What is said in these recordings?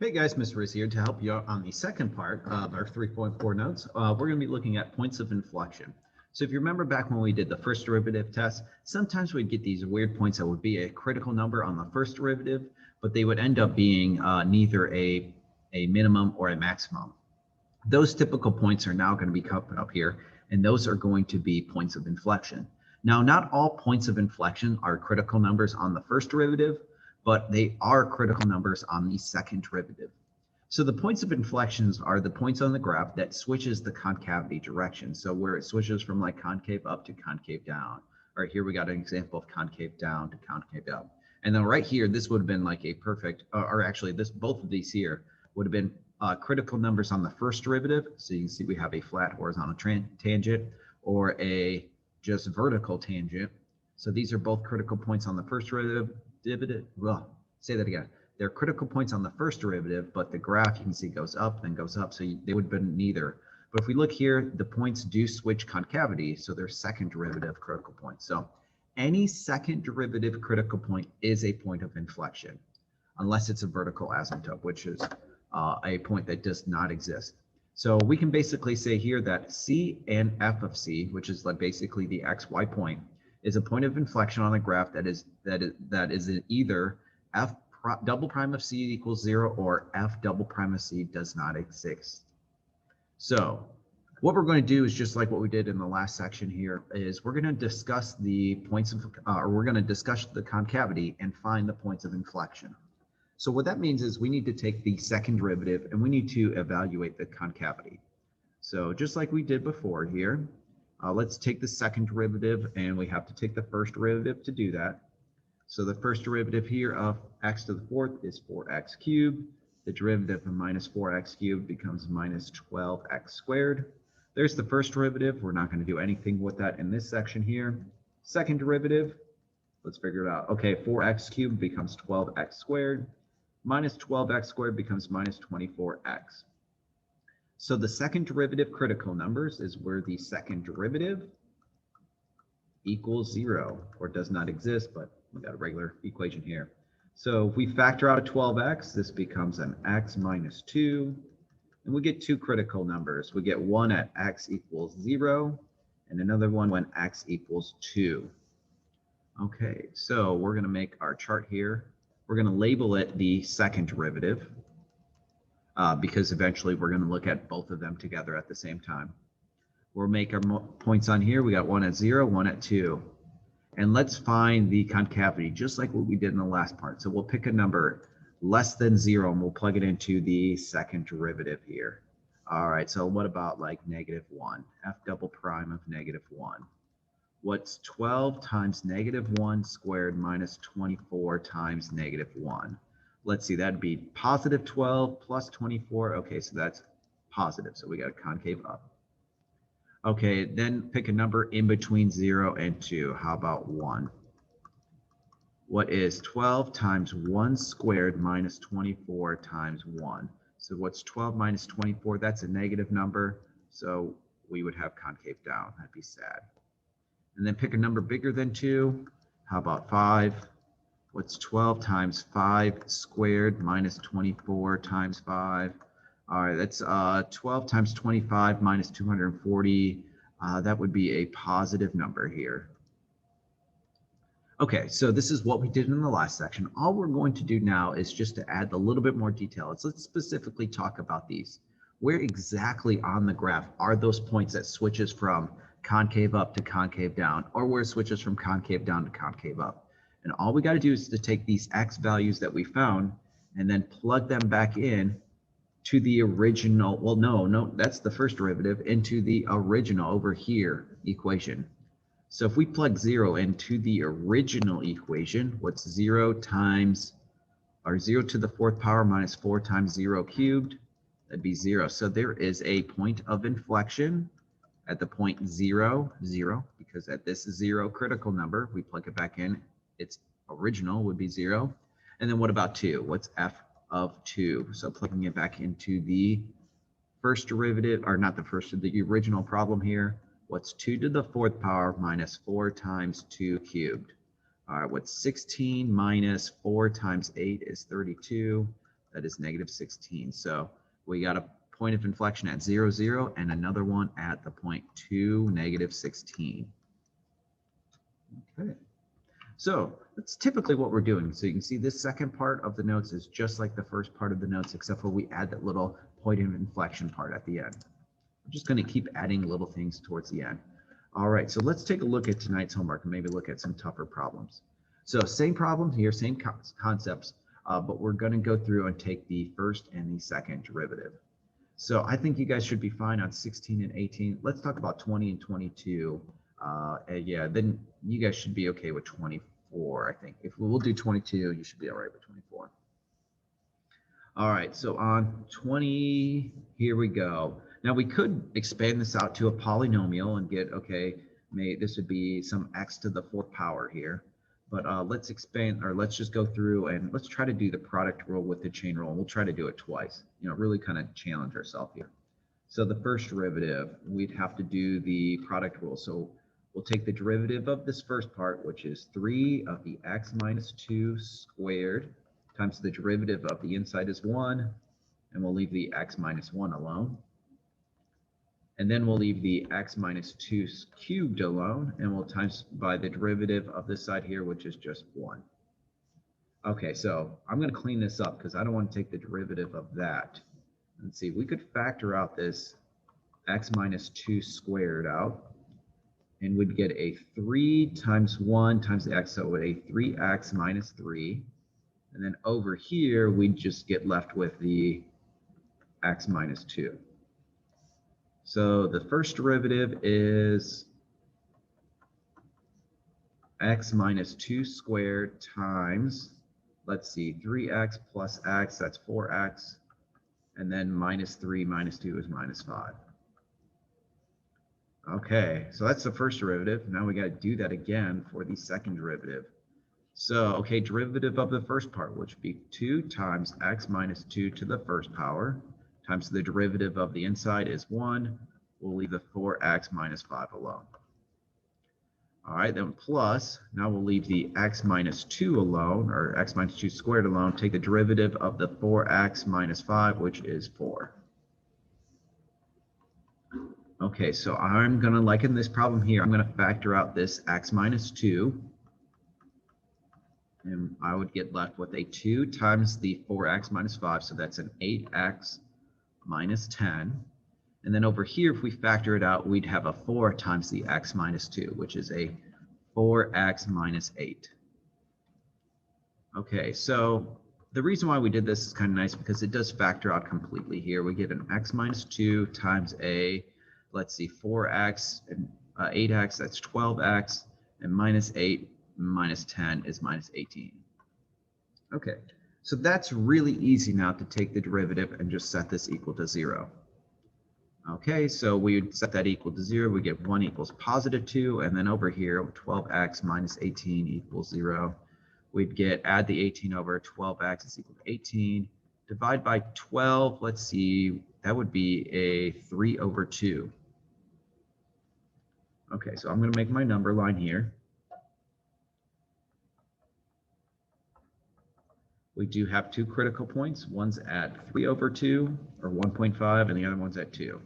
Hey guys, Mr. Riz here to help you out on the second part of our 3.4 notes. We're going to be looking at points of inflection. So if you remember back when we did the first derivative test, sometimes we'd get these weird points that would be a critical number on the first derivative, but they would end up being neither a minimum or a maximum. Those typical points are now going to be coming up here, and those are going to be points of inflection. Now, not all points of inflection are critical numbers on the first derivative, but they are critical numbers on the second derivative. So the points of inflections are the points on the graph that switches the concavity direction. So where it switches from like concave up to concave down. All right, here we got an example of concave down to concave up. And then right here, this would have been like a perfect, or actually both of these here would have been critical numbers on the first derivative. So you can see we have a flat horizontal tangent or a just vertical tangent. So these are both critical points on the first derivative. Say that again. They're critical points on the first derivative, but the graph you can see goes up, then goes up. So they would have been neither. But if we look here, the points do switch concavity. So they're second derivative critical points. So any second derivative critical point is a point of inflection, unless it's a vertical asymptote, which is a point that does not exist. So we can basically say here that C and F of C, which is like basically the XY point, is a point of inflection on the graph that is either F double prime of C equals 0 or F double prime of C does not exist. So what we're going to do is just like what we did in the last section here is we're going to discuss the points of, or we're going to discuss the concavity and find the points of inflection. So what that means is we need to take the second derivative and we need to evaluate the concavity. So just like we did before here, let's take the second derivative and we have to take the first derivative to do that. So the first derivative here of x to the fourth is 4x cubed. The derivative of minus 4x cubed becomes minus 12x squared. There's the first derivative. We're not going to do anything with that in this section here. Second derivative, let's figure it out. Okay, 4x cubed becomes 12x squared. Minus 12x squared becomes minus 24x. So the second derivative critical numbers is where the second derivative equals 0 or does not exist, but we got a regular equation here. So if we factor out a 12x, this becomes an x minus 2, and we get two critical numbers. We get one at x equals 0 and another one when x equals 2. Okay, so we're going to make our chart here. We're going to label it the second derivative because eventually we're going to look at both of them together at the same time. We'll make our points on here. We got one at 0, one at 2. And let's find the concavity, just like what we did in the last part. So we'll pick a number less than 0, and we'll plug it into the second derivative here. All right, so what about like -1? F double prime of -1. What's 12 times -1 squared minus 24 times -1? Let's see, that'd be positive 12 plus 24. Okay, so that's positive. So we got a concave up. Okay, then pick a number in between 0 and 2. How about 1? What is 12 times 1 squared minus 24 times 1? So what's 12 minus 24? That's a negative number. So we would have concave down. That'd be sad. And then pick a number bigger than 2. How about 5? What's 12 times 5 squared minus 24 times 5? All right, that's 12 times 25 minus 240. That would be a positive number here. Okay, so this is what we did in the last section. All we're going to do now is just to add a little bit more detail. Let's specifically talk about these. Where exactly on the graph are those points that switches from concave up to concave down, or where it switches from concave down to concave up? And all we got to do is to take these x values that we found and then plug them back in to the original, well, no, that's the first derivative, into the original over here equation. So if we plug 0 into the original equation, what's 0 times, or 0 to the 4th power minus 4 times 0 cubed? That'd be 0. So there is a point of inflection at the point 0, 0, because at this 0 critical number, we plug it back in, its original would be 0. And then what about 2? What's f of 2? So plugging it back into the first derivative, or not the first, the original problem here. What's 2 to the 4th power minus 4 times 2 cubed? All right, what's 16 minus 4 times 8 is 32. That is negative 16. So we got a point of inflection at 0, 0, and another one at the point 2, negative 16. Okay. So that's typically what we're doing. So you can see this second part of the notes is just like the first part of the notes, except for we add that little point of inflection part at the end. We're just going to keep adding little things towards the end. All right, so let's take a look at tonight's homework and maybe look at some tougher problems. So same problem here, same concepts, but we're going to go through and take the first and the second derivative. So I think you guys should be fine on 16 and 18. Let's talk about 20 and 22. Yeah, then you guys should be okay with 24, I think. If we'll do 22, you should be all right with 24. All right, so on 20, here we go. Now we could expand this out to a polynomial and get, okay, this would be some x to the 4th power here. But let's expand, or let's just go through and let's try to do the product rule with the chain rule. We'll try to do it twice, really kind of challenge ourselves here. So the first derivative, we'd have to do the product rule. So we'll take the derivative of this first part, which is 3 of the x minus 2 squared times the derivative of the inside is 1, and we'll leave the x minus 1 alone. And then we'll leave the x minus 2 cubed alone, and we'll times by the derivative of this side here, which is just 1. Okay, so I'm going to clean this up because I don't want to take the derivative of that. Let's see, we could factor out this x minus 2 squared out, and we'd get a 3 times 1 times the x, so a 3x minus 3. And then over here, we'd just get left with the x minus 2. So the first derivative is x minus 2 squared times, let's see, 3x plus x, that's 4x, and then minus 3 minus 2 is minus 5. Okay, so that's the first derivative. Now we got to do that again for the second derivative. So, okay, derivative of the first part, which would be 2 times x minus 2 to the 1st power times the derivative of the inside is 1. We'll leave the 4x minus 5 alone. All right, then plus, now we'll leave the x minus 2 alone, or x minus 2 squared alone. Take the derivative of the 4x minus 5, which is 4. Okay, so I'm going to, like in this problem here, I'm going to factor out this x minus 2. And I would get left with a 2 times the 4x minus 5, so that's an 8x minus 10. And then over here, if we factor it out, we'd have a 4 times the x minus 2, which is a 4x minus 8. Okay, so the reason why we did this is kind of nice because it does factor out completely here. We get an x minus 2 times a, let's see, 4x and 8x, that's 12x, and minus 8 minus 10 is minus 18. Okay, so that's really easy now to take the derivative and just set this equal to 0. Okay, so we would set that equal to 0. We get 1 equals positive 2, and then over here, 12x minus 18 equals 0. We'd get, add the 18 over 12x is equal to 18. Divide by 12, let's see, that would be a 3 over 2. Okay, so I'm going to make my number line here. We do have 2 critical points. One's at 3 over 2, or 1.5, and the other one's at 2.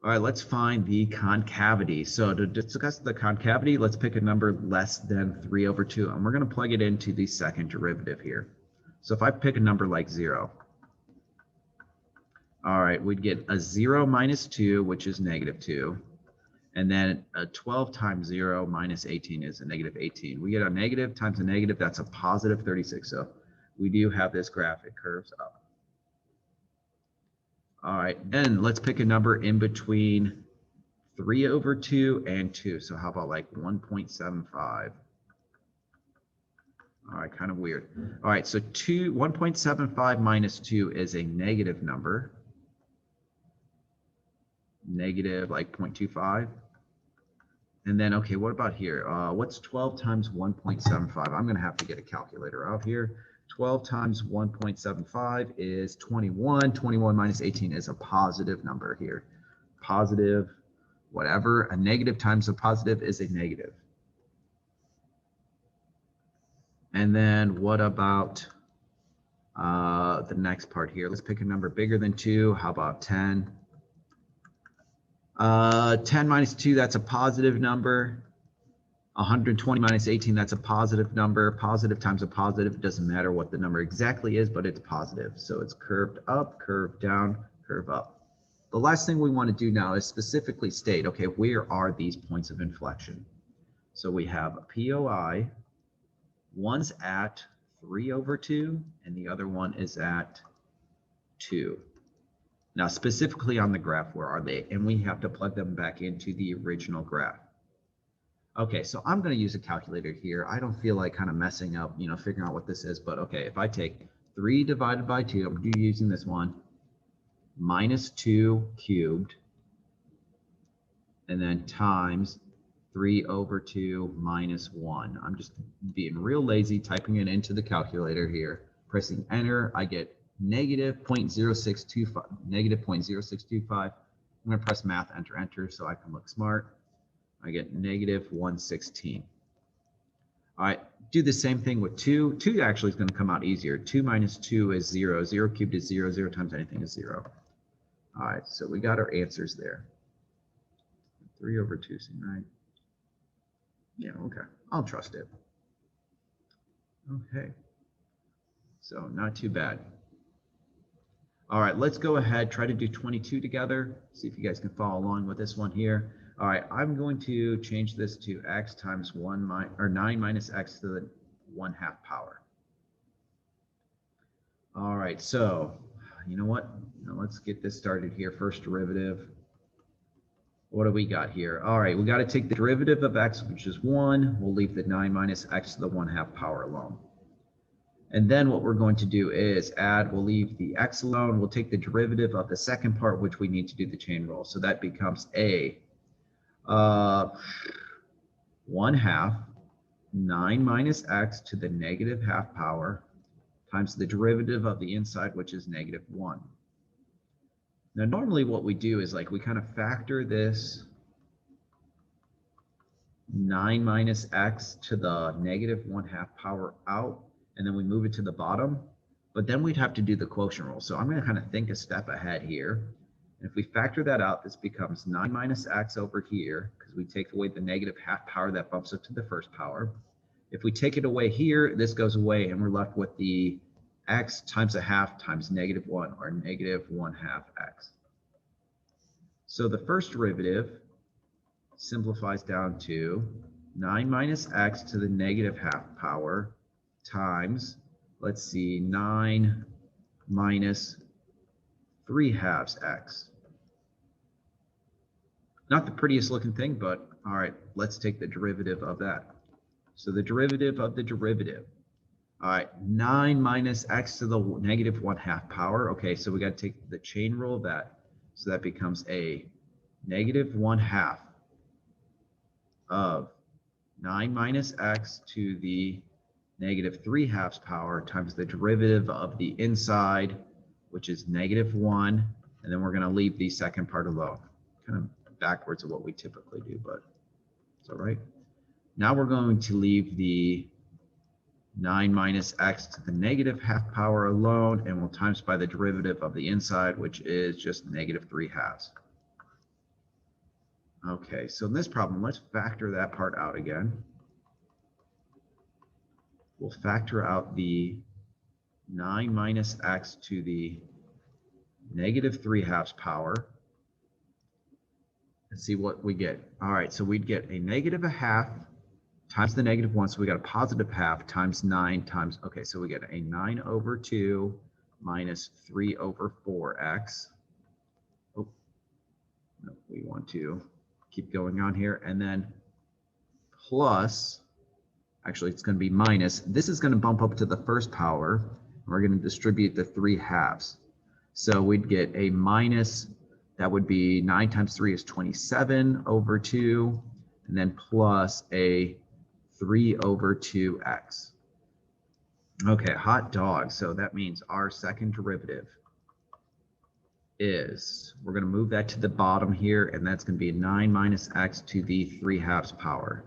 All right, let's find the concavity. So to discuss the concavity, let's pick a number less than 3 over 2, and we're going to plug it into the second derivative here. So if I pick a number like 0, all right, we'd get a 0 minus 2, which is negative 2. And then a 12 times 0 minus 18 is a negative 18. We get a negative times a negative, that's a positive 36. So we do have this graph, it curves up. All right, then let's pick a number in between 3 over 2 and 2. So how about like 1.75? All right, kind of weird. All right, so 1.75 minus 2 is a negative number. Negative like 0.25. And then, okay, what about here? What's 12 times 1.75? I'm going to have to get a calculator out here. 12 times 1.75 is 21. 21 minus 18 is a positive number here. Positive, whatever. A negative times a positive is a negative. And then what about the next part here? Let's pick a number bigger than 2. How about 10? 10 minus 2, that's a positive number. 120 minus 18, that's a positive number. Positive times a positive, it doesn't matter what the number exactly is, but it's positive. So it's curved up, curved down, curve up. The last thing we want to do now is specifically state, okay, where are these points of inflection? So we have a POI, one's at 3/2, and the other one is at 2. Now, specifically on the graph, where are they? And we have to plug them back into the original graph. Okay, so I'm going to use a calculator here. I don't feel like kind of messing up, figuring out what this is, but okay, if I take 3 divided by 2, I'm using this one, minus 2 cubed, and then times 3/2 minus 1. I'm just being real lazy, typing it into the calculator here, pressing enter. I get negative 0.0625, negative 0.0625. I'm going to press math, enter, enter, so I can look smart. I get negative 116. All right, do the same thing with 2. 2 actually is going to come out easier. 2 minus 2 is 0. 0 cubed is 0. 0 times anything is 0. All right, so we got our answers there. 3/2 seem right. Yeah, okay. I'll trust it. Okay. So not too bad. All right, let's go ahead, try to do 22 together. See if you guys can follow along with this one here. All right, I'm going to change this to x times 9 minus x to the 1/2 power. All right, so you know what? Now let's get this started here. First derivative. What do we got here? All right, we got to take the derivative of x, which is 1. We'll leave the 9 minus x to the 1/2 power alone. And then what we're going to do is add, we'll leave the x alone. We'll take the derivative of the second part, which we need to do the chain rule. So that becomes a 1/2 9 minus x to the -1/2 power times the derivative of the inside, which is -1. Now, normally what we do is we kind of factor this 9 minus x to the -1/2 power out, and then we move it to the bottom, but then we'd have to do the quotient rule. So I'm going to kind of think a step ahead here. And if we factor that out, this becomes 9 minus x over here, because we take away the -1/2 power that bumps up to the first power. If we take it away here, this goes away, and we're left with the x times 1/2 times -1, or -1/2 x. So the first derivative simplifies down to 9 minus x to the -1/2 power times, let's see, 9 minus 3/2 x. Not the prettiest looking thing, but all right, let's take the derivative of that. So the derivative of the derivative. All right, 9 minus x to the -1/2 power. Okay, so we got to take the chain rule of that. So that becomes a -1/2 of 9 minus x to the -3/2 power times the derivative of the inside, which is -1, and then we're going to leave the second part alone. Kind of backwards of what we typically do, but it's all right. Now we're going to leave the 9 minus x to the -1/2 power alone, and we'll times by the derivative of the inside, which is just -3/2. Okay, so in this problem, let's factor that part out again. We'll factor out the 9 minus x to the -3/2 power. Let's see what we get. All right, so we'd get a -1/2 times the -1, so we got a +1/2 times 9 times, okay, so we get a 9/2 minus 3/4x. Oh, no, we want to keep going on here, and then plus, actually it's going to be minus, this is going to bump up to the first power, and we're going to distribute the 3/2. So we'd get a minus, that would be 9 times 3 is 27/2, and then plus a 3/2x. Okay, hot dog. So that means our second derivative is, we're going to move that to the bottom here, and that's going to be 9 minus x to the 3/2 power.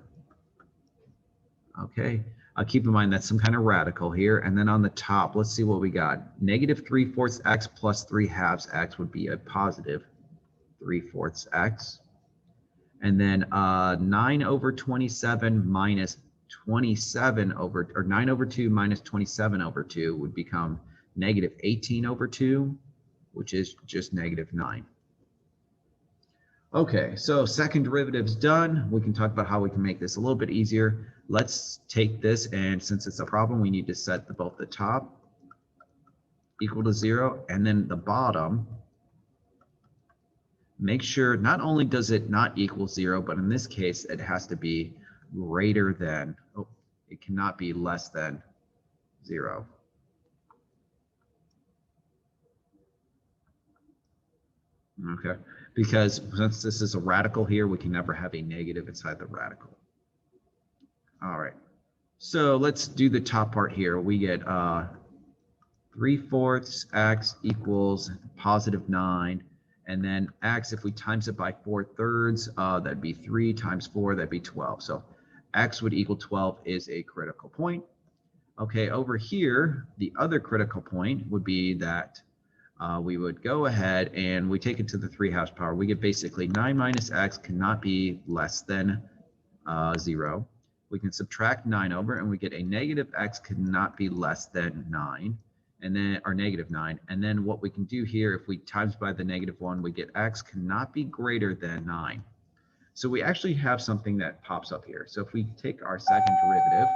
Okay, Keep in mind that's some kind of radical here. And then on the top, let's see what we got. Negative 3/4 x plus 3/2 x would be a positive 3/4 x. And then 9 over 27 minus 27 over, or 9 over 2 minus 27 over 2 would become negative 18 over 2, which is just negative 9. Okay, so second derivative's done. We can talk about how we can make this a little bit easier. Let's take this, and since it's a problem, we need to set both the top equal to 0 and then the bottom. Make sure not only does it not equal 0, but in this case, it has to be greater than, it cannot be less than 0. Okay, because since this is a radical here, we can never have a negative inside the radical. All right, so let's do the top part here. We get 3/4 x equals positive 9, and then x, if we times it by 4/3, that'd be 3 times 4, that'd be 12. So x would equal 12 is a critical point. Okay, over here, the other critical point would be that we would go ahead and we take it to the 3/2 power. We get basically 9 minus x cannot be less than 0. We can subtract 9 over, and we get a negative x cannot be less than 9, and then, or negative 9. And then what we can do here, if we times by the -1, we get x cannot be greater than 9. So we actually have something that pops up here. So if we take our second derivative,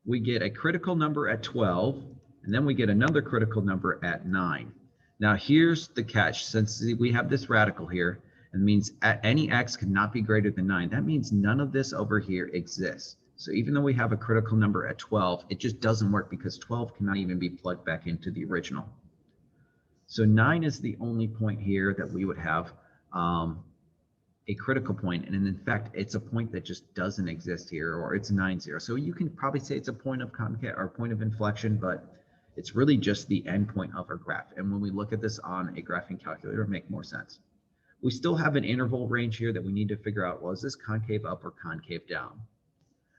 we get a critical number at 12, and then we get another critical number at 9. Now here's the catch. Since we have this radical here, it means at any x cannot be greater than 9. That means none of this over here exists. So even though we have a critical number at 12, it just doesn't work because 12 cannot even be plugged back into the original. So 9 is the only point here that we would have a critical point, and in fact it's a point that just doesn't exist here, or it's 9, 0. So you can probably say it's a point of concave or point of inflection, but it's really just the end point of our graph. And when we look at this on a graphing calculator, it'll make more sense. We still have an interval range here that we need to figure out, well, is this concave up or concave down?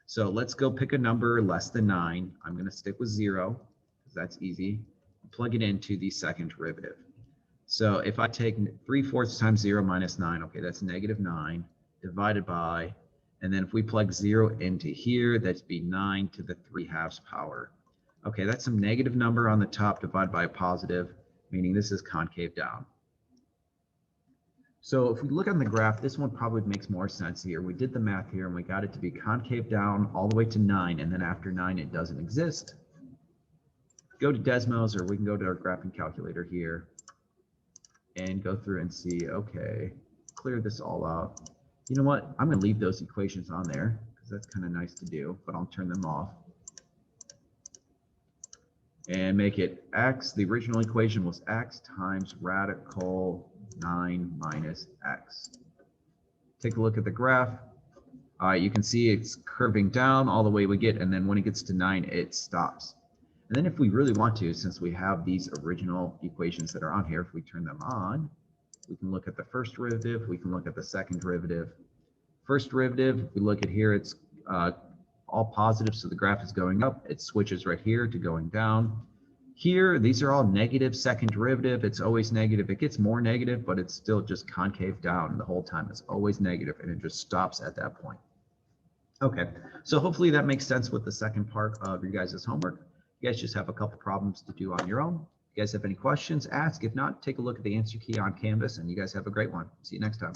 So let's go pick a number less than 9. I'm going to stick with 0 because that's easy. Plug it into the second derivative. So if I take 3/4 times 0 minus 9, okay, that's negative 9 divided by, and then if we plug 0 into here, that'd be 9 to the 3/2 power. Okay, that's some negative number on the top divided by a positive, meaning this is concave down. So if we look on the graph, this one probably makes more sense here. We did the math here and we got it to be concave down all the way to 9, and then after 9 it doesn't exist. Go to Desmos, or we can go to our graphing calculator here and go through and see, okay, clear this all out. You know what? I'm going to leave those equations on there because that's kind of nice to do, but I'll turn them off. And make it x, the original equation was x times radical 9 minus x. Take a look at the graph. You can see it's curving down all the way we get, and then when it gets to 9, it stops. And then if we really want to, since we have these original equations that are on here, if we turn them on, we can look at the first derivative, we can look at the second derivative. First derivative, if we look at here, it's all positive, so the graph is going up. It switches right here to going down. Here, these are all negative. Second derivative, it's always negative. It gets more negative, but it's still just concave down the whole time. It's always negative, and it just stops at that point. Okay, so hopefully that makes sense with the second part of your guys' homework. You guys just have a couple problems to do on your own. If you guys have any questions, ask. If not, take a look at the answer key on Canvas, and you guys have a great one. See you next time.